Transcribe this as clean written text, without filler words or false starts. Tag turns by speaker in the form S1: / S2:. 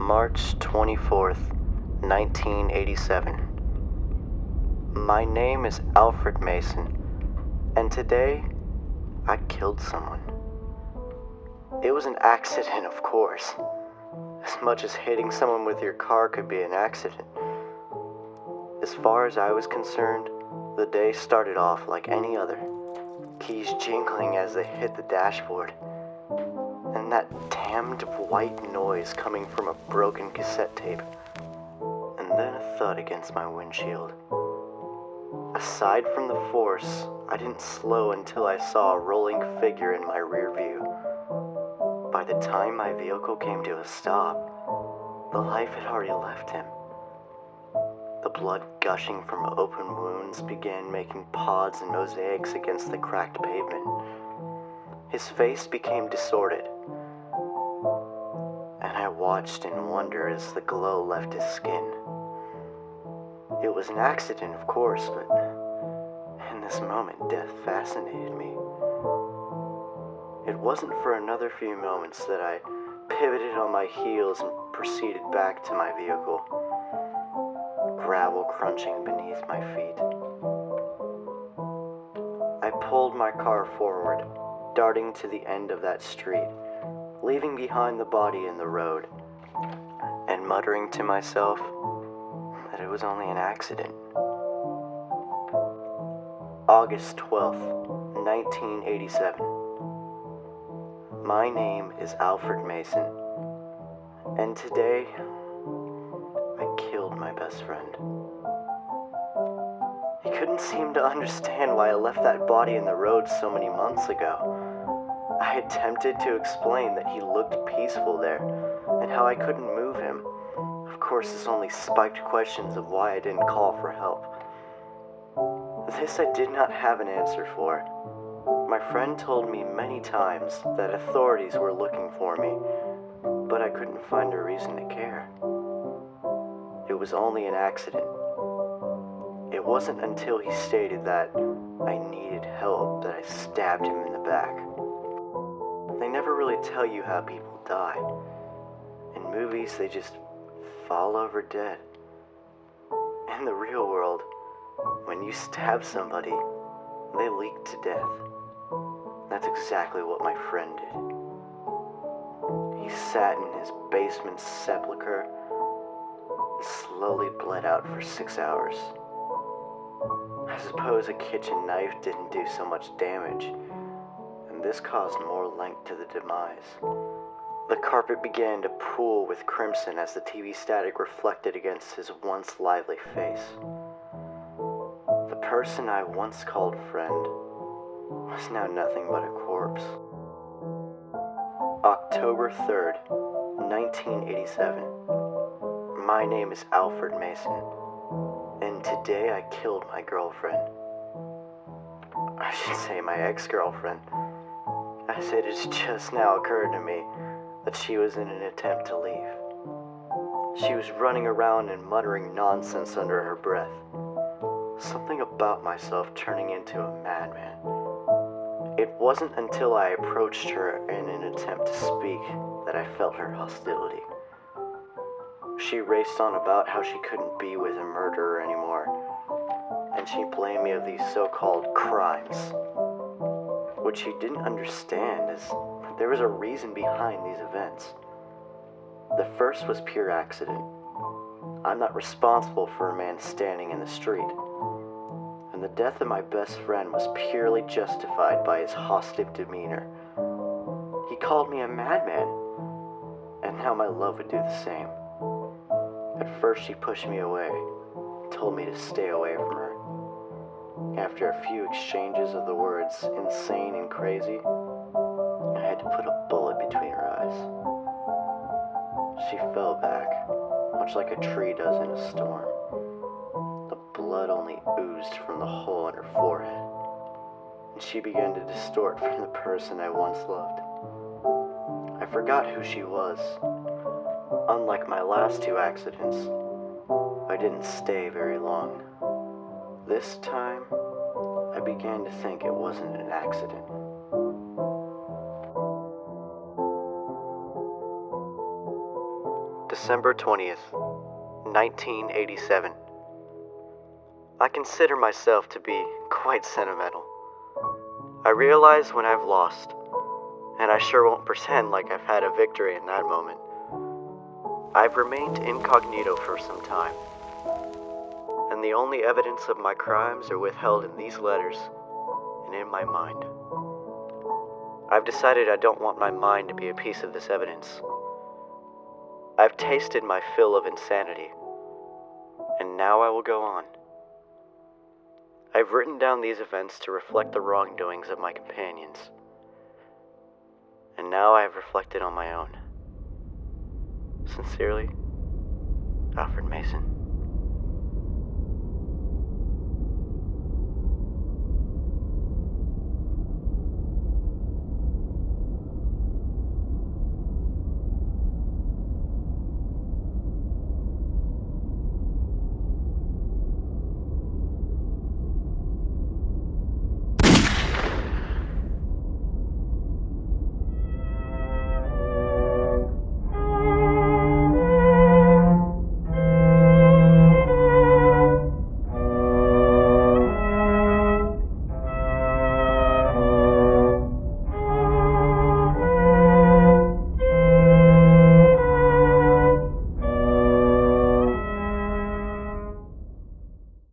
S1: March 24th, 1987. My name is Alfred Mason, and today I killed someone. It was an accident, of course. As much as hitting someone with your car could be an accident. As far as I was concerned, the day started off like any other. Keys jingling as they hit the dashboard. And that damned white noise coming from a broken cassette tape. And then a thud against my windshield. Aside from the force, I didn't slow until I saw a rolling figure in my rear view. By the time my vehicle came to a stop, the life had already left him. The blood gushing from open wounds began making pods and mosaics against the cracked pavement. His face became distorted, and I watched in wonder as the glow left his skin. It was an accident, of course, but in this moment, death fascinated me. It wasn't for another few moments that I pivoted on my heels and proceeded back to my vehicle, gravel crunching beneath my feet. I pulled my car forward, darting to the end of that street, leaving behind the body in the road, and muttering to myself that it was only an accident. August 12th, 1987. My name is Alfred Mason, and today I killed my best friend. He couldn't seem to understand why I left that body in the road so many months ago. I attempted to explain that he looked peaceful there, and how I couldn't move him. Of course, this only spiked questions of why I didn't call for help. This I did not have an answer for. My friend told me many times that authorities were looking for me, but I couldn't find a reason to care. It was only an accident. It wasn't until he stated that I needed help that I stabbed him in the back. They never really tell you how people die. In movies, they just fall over dead. In the real world, when you stab somebody, they leak to death. That's exactly what my friend did. He sat in his basement sepulcher and slowly bled out for 6 hours. I suppose a kitchen knife didn't do so much damage, and this caused more length to the demise. The carpet began to pool with crimson as the TV static reflected against his once lively face. The person I once called friend was now nothing but a corpse. October 3rd, 1987. My name is Alfred Mason, and today I killed my girlfriend. I should say my ex-girlfriend, as it has just now occurred to me that she was in an attempt to leave. She was running around and muttering nonsense under her breath. Something about myself turning into a madman. It wasn't until I approached her in an attempt to speak that I felt her hostility. She raced on about how she couldn't be with a murderer anymore, and she blamed me of these so-called crimes. What she didn't understand is there was a reason behind these events. The first was pure accident. I'm not responsible for a man standing in the street. And the death of my best friend was purely justified by his hostile demeanor. He called me a madman, and now my love would do the same. At first she pushed me away, told me to stay away from her. After a few exchanges of the words insane and crazy, I had to put a bullet between her eyes. She fell back, much like a tree does in a storm. The blood only oozed from the hole in her forehead, and she began to distort from the person I once loved. I forgot who she was. Unlike my last two accidents, I didn't stay very long. This time, I began to think it wasn't an accident. December 20th, 1987. I consider myself to be quite sentimental. I realize when I've lost, and I sure won't pretend like I've had a victory in that moment. I've remained incognito for some time, and the only evidence of my crimes are withheld in these letters and in my mind. I've decided I don't want my mind to be a piece of this evidence. I've tasted my fill of insanity, and now I will go on. I've written down these events to reflect the wrongdoings of my companions, and now I have reflected on my own. Sincerely, Alfred Mason.